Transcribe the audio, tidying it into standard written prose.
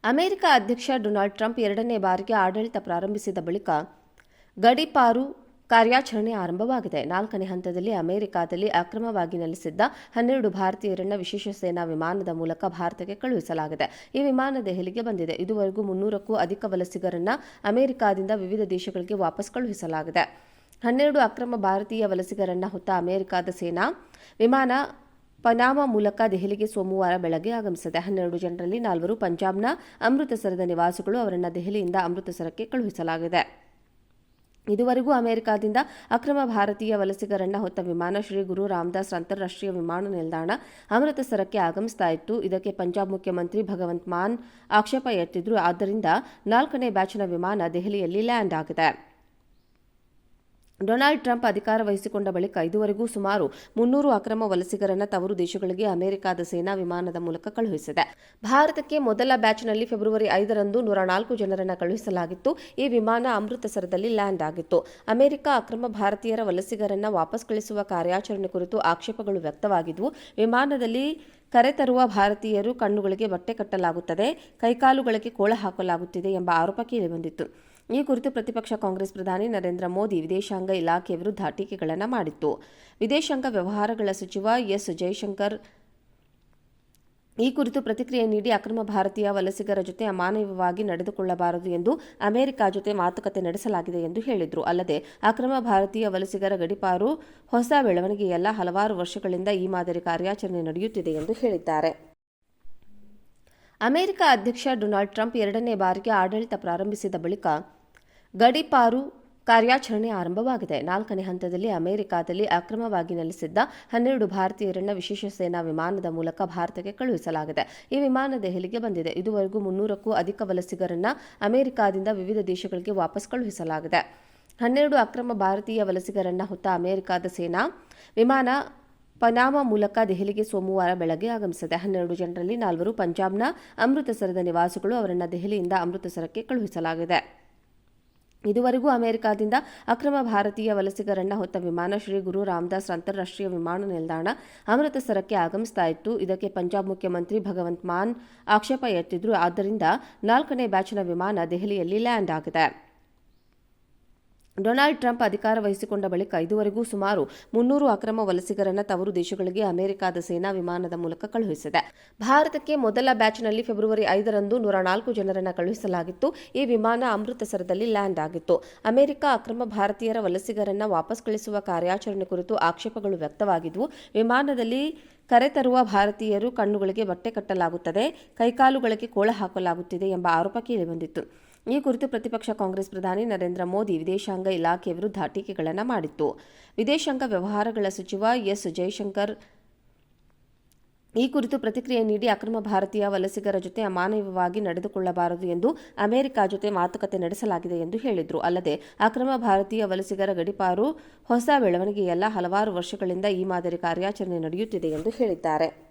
America ಅಧ್ಯಕ್ಷ Donald Trump ಎರಡನೇ ಬಾರಿಗೆ ಆಡಳಿತ ಪ್ರಾರಂಭಿಸಿದ ಬಳಿಕ ಗಡೀಪಾರು ಕಾರ್ಯಾಚರಣೆ ಆರಂಭವಾಗಿದೆ. 4ನೇ ಹಂತದಲ್ಲಿ ಅಮೆರಿಕದಲ್ಲಿ ಅಕ್ರಮವಾಗಿ ನೆಲೆಸಿದ್ದ 12 ಭಾರತೀಯರನ್ನ ವಿಶೇಷ ಸೇನಾ ವಿಮಾನದ ಮೂಲಕ ಭಾರತಕ್ಕೆ ಕಳುಹಿಸಲಾಗಿದೆ. ಈ ವಿಮಾನ ದೆಹಲಿಗೆ ಬಂದಿದೆ. ಇದುವರೆಗೂ 300ಕ್ಕೂ ಅಧಿಕ ವಲಸಿಗರನ್ನ ಅಮೆರಿಕದಿಂದ ವಿವಿಧ ದೇಶಗಳಿಗೆ ವಾಪಸ್ ಕಳುಹಿಸಲಾಗಿದೆ. 12 ಅಕ್ರಮ ಭಾರತೀಯ ವಲಸಿಗರನ್ನ ಹೊತ್ತ ಅಮೆರಿಕದ ಸೇನಾ ವಿಮಾನ ಪನಾಮಾ ಮೂಲಕ ದೆಹಲಿಗೆ ಸೋಮವಾರ ಬೆಳಗ್ಗೆ ಆಗಮಿಸಿದೆ. 12 ಜನರಲ್ಲಿ 4 ಪಂಜಾಬ್ನ ಅಮೃತಸರದ ನಿವಾಸಿಗಳು. ಅವರನ್ನು ದೆಹಲಿಯಿಂದ ಅಮೃತಸರಕ್ಕೆ ಕಳುಹಿಸಲಾಗಿದೆ. ಇದುವರೆಗೂ ಅಮೆರಿಕದಿಂದ ಅಕ್ರಮ ಭಾರತೀಯ ವಲಸಿಗರನ್ನ ಹೊತ್ತ ವಿಮಾನ ಶ್ರೀ ಗುರು ರಾಮದಾಸ್ ಅಂತಾರಾಷ್ಟ್ರೀಯ ವಿಮಾನ ನಿಲ್ದಾಣ ಅಮೃತಸರಕ್ಕೆ ಆಗಮಿಸ್ತಾ ಇತ್ತು. ಇದಕ್ಕೆ ಪಂಜಾಬ್ ಮುಖ್ಯಮಂತ್ರಿ ಭಗವಂತ್ ಮಾನ್ ಆಕ್ಷೇಪ ಎತ್ತಿದ್ರು. ಆದ್ದರಿಂದ 4ನೇ ಬ್ಯಾಚ್ನ ವಿಮಾನ ದೆಹಲಿಯಲ್ಲಿ ಲ್ಯಾಂಡ್ ಆಗಿದೆ. ಡೊನಾಲ್ಡ್ ಟ್ರಂಪ್ ಅಧಿಕಾರ ವಹಿಸಿಕೊಂಡ ಬಳಿಕ ಇದುವರೆಗೂ ಸುಮಾರು 300 ಅಕ್ರಮ ವಲಸಿಗರನ್ನ ತವರು ದೇಶಗಳಿಗೆ ಅಮೆರಿಕದ ಸೇನಾ ವಿಮಾನದ ಮೂಲಕ ಕಳುಹಿಸಿದೆ. ಭಾರತಕ್ಕೆ ಮೊದಲ ಬ್ಯಾಚ್ನಲ್ಲಿ ಫೆಬ್ರವರಿ 5ರಂದು 104 ಜನರನ್ನ ಕಳುಹಿಸಲಾಗಿತ್ತು. ಈ ವಿಮಾನ ಅಮೃತಸರದಲ್ಲಿ ಲ್ಯಾಂಡ್ ಆಗಿತ್ತು. ಅಮೆರಿಕ ಅಕ್ರಮ ಭಾರತೀಯರ ವಲಸಿಗರನ್ನ ವಾಪಸ್ ಕಳಿಸುವ ಕಾರ್ಯಾಚರಣೆ ಕುರಿತು ಆಕ್ಷೇಪಗಳು ವ್ಯಕ್ತವಾಗಿದ್ವು. ವಿಮಾನದಲ್ಲಿ ಕರೆತರುವ ಭಾರತೀಯರು ಕಣ್ಣುಗಳಿಗೆ ಬಟ್ಟೆ ಕಟ್ಟಲಾಗುತ್ತದೆ, ಕೈಕಾಲುಗಳಿಗೆ ಕೋಳ ಹಾಕಲಾಗುತ್ತಿದೆ ಎಂಬ ಆರೋಪ ಕೇಳಿಬಂದಿತ್ತು. ಈ ಕುರಿತು ಪ್ರತಿಪಕ್ಷ ಕಾಂಗ್ರೆಸ್ ಪ್ರಧಾನಿ ನರೇಂದ್ರ ಮೋದಿ ವಿದೇಶಾಂಗ ಇಲಾಖೆ ವಿರುದ್ಧ ಟೀಕೆಗಳನ್ನು ಮಾಡಿತ್ತು. ವಿದೇಶಾಂಗ ವ್ಯವಹಾರಗಳ ಸಚಿವ ಎಸ್ ಜೈಶಂಕರ್ ಈ ಕುರಿತು ಪ್ರತಿಕ್ರಿಯೆ ನೀಡಿ ಅಕ್ರಮ ಭಾರತೀಯ ವಲಸಿಗರ ಜೊತೆ ಅಮಾನವೀಯವಾಗಿ ನಡೆದುಕೊಳ್ಳಬಾರದು ಎಂದು ಅಮೆರಿಕ ಜೊತೆ ಮಾತುಕತೆ ನಡೆಸಲಾಗಿದೆ ಎಂದು ಹೇಳಿದರು. ಅಲ್ಲದೆ ಅಕ್ರಮ ಭಾರತೀಯ ವಲಸಿಗರ ಗಡೀಪಾರು ಹೊಸ ಬೆಳವಣಿಗೆಯಲ್ಲ, ಹಲವಾರು ವರ್ಷಗಳಿಂದ ಈ ಮಾದರಿ ಕಾರ್ಯಾಚರಣೆ ನಡೆಯುತ್ತಿದೆ ಎಂದು ಹೇಳಿದ್ದಾರೆ. ಅಮೆರಿಕ ಅಧ್ಯಕ್ಷ ಡೊನಾಲ್ಡ್ ಟ್ರಂಪ್ ಎರಡನೇ ಬಾರಿಗೆ ಆಡಳಿತ ಪ್ರಾರಂಭಿಸಿದ ಬಳಿಕ ಗಡೀಪಾರು ಕಾರ್ಯಾಚರಣೆ ಆರಂಭವಾಗಿದೆ. 4ನೇ ಹಂತದಲ್ಲಿ ಅಮೆರಿಕದಲ್ಲಿ ಅಕ್ರಮವಾಗಿ ನೆಲೆಸಿದ್ದ 12 ಭಾರತೀಯರನ್ನ ವಿಶೇಷ ಸೇನಾ ವಿಮಾನದ ಮೂಲಕ ಭಾರತಕ್ಕೆ ಕಳುಹಿಸಲಾಗಿದೆ. ಈ ವಿಮಾನ ದೆಹಲಿಗೆ ಬಂದಿದೆ. ಇದುವರೆಗೂ 300ಕ್ಕೂ ಅಧಿಕ ವಲಸಿಗರನ್ನ ಅಮೆರಿಕದಿಂದ ವಿವಿಧ ದೇಶಗಳಿಗೆ ವಾಪಸ್ ಕಳುಹಿಸಲಾಗಿದೆ. 12 ಅಕ್ರಮ ಭಾರತೀಯ ವಲಸಿಗರನ್ನ ಹೊತ್ತ ಅಮೆರಿಕದ ಸೇನಾ ವಿಮಾನ ಪನಾಮಾ ಮೂಲಕ ದೆಹಲಿಗೆ ಸೋಮವಾರ ಬೆಳಗ್ಗೆ ಆಗಮಿಸಿದೆ. 12 ಜನರಲ್ಲಿ 4 ಪಂಜಾಬ್ನ ಅಮೃತಸರದ ನಿವಾಸಿಗಳು. ಅವರನ್ನು ದೆಹಲಿಯಿಂದ ಅಮೃತಸರಕ್ಕೆ ಕಳುಹಿಸಲಾಗಿದೆ. ಇದುವರೆಗೂ ಅಮೆರಿಕದಿಂದ ಅಕ್ರಮ ಭಾರತೀಯ ವಲಸಿಗರನ್ನ ಹೊತ್ತ ವಿಮಾನ ಶ್ರೀ ಗುರು ರಾಮದಾಸ್ ಅಂತಾರಾಷ್ಟ್ರೀಯ ವಿಮಾನ ನಿಲ್ದಾಣ ಅಮೃತಸರಕ್ಕೆ ಆಗಮಿಸ್ತಾ ಇತ್ತು. ಇದಕ್ಕೆ ಪಂಜಾಬ್ ಮುಖ್ಯಮಂತ್ರಿ ಭಗವಂತ್ ಮಾನ್ ಆಕ್ಷೇಪ ಎತ್ತಿದ್ರು. ಆದ್ದರಿಂದ 4ನೇ ಬ್ಯಾಚ್ನ ವಿಮಾನ ದೆಹಲಿಯಲ್ಲಿ ಲ್ಯಾಂಡ್ ಆಗಿದೆ. ಡೊನಾಲ್ಡ್ ಟ್ರಂಪ್ ಅಧಿಕಾರ ವಹಿಸಿಕೊಂಡ ಬಳಿಕ ಇದುವರೆಗೂ ಸುಮಾರು 300 ಅಕ್ರಮ ವಲಸಿಗರನ್ನ ತವರು ದೇಶಗಳಿಗೆ ಅಮೆರಿಕದ ಸೇನಾ ವಿಮಾನದ ಮೂಲಕ ಕಳುಹಿಸಿದೆ. ಭಾರತಕ್ಕೆ ಮೊದಲ ಬ್ಯಾಚ್ನಲ್ಲಿ ಫೆಬ್ರವರಿ 5ರಂದು 104 ಜನರನ್ನ ಕಳುಹಿಸಲಾಗಿತ್ತು. ಈ ವಿಮಾನ ಅಮೃತಸರದಲ್ಲಿ ಲ್ಯಾಂಡ್ ಆಗಿತ್ತು. ಅಮೆರಿಕ ಅಕ್ರಮ ಭಾರತೀಯರ ವಲಸಿಗರನ್ನ ವಾಪಸ್ ಕಳಿಸುವ ಕಾರ್ಯಾಚರಣೆ ಕುರಿತು ಆಕ್ಷೇಪಗಳು ವ್ಯಕ್ತವಾಗಿದ್ವು. ವಿಮಾನದಲ್ಲಿ ಕರೆತರುವ ಭಾರತೀಯರು ಕಣ್ಣುಗಳಿಗೆ ಬಟ್ಟೆ ಕಟ್ಟಲಾಗುತ್ತದೆ, ಕೈಕಾಲುಗಳಿಗೆ ಕೋಳ ಹಾಕಲಾಗುತ್ತಿದೆ ಎಂಬ ಆರೋಪ ಕೇಳಿಬಂದಿತ್ತು. ಈ ಕುರಿತು ಪ್ರತಿಪಕ್ಷ ಕಾಂಗ್ರೆಸ್ ಪ್ರಧಾನಿ ನರೇಂದ್ರ ಮೋದಿ ವಿದೇಶಾಂಗ ಇಲಾಖೆ ವಿರುದ್ಧ ಟೀಕೆಗಳನ್ನು ಮಾಡಿತ್ತು. ವಿದೇಶಾಂಗ ವ್ಯವಹಾರಗಳ ಸಚಿವ ಎಸ್ ಜೈಶಂಕರ್ ಈ ಕುರಿತು ಪ್ರತಿಕ್ರಿಯೆ ನೀಡಿ ಅಕ್ರಮ ಭಾರತೀಯ ವಲಸಿಗರ ಜೊತೆ ಅಮಾನವೀಯವಾಗಿ ನಡೆದುಕೊಳ್ಳಬಾರದು ಎಂದು ಅಮೆರಿಕ ಜೊತೆ ಮಾತುಕತೆ ನಡೆಸಲಾಗಿದೆ ಎಂದು ಹೇಳಿದರು. ಅಲ್ಲದೆ ಅಕ್ರಮ ಭಾರತೀಯ ವಲಸಿಗರ ಗಡೀಪಾರು ಹೊಸ ಬೆಳವಣಿಗೆಯಲ್ಲ, ಹಲವಾರು ವರ್ಷಗಳಿಂದ ಈ ಮಾದರಿ ಕಾರ್ಯಾಚರಣೆ ನಡೆಯುತ್ತಿದೆ ಎಂದು ಹೇಳಿದ್ದಾರೆ.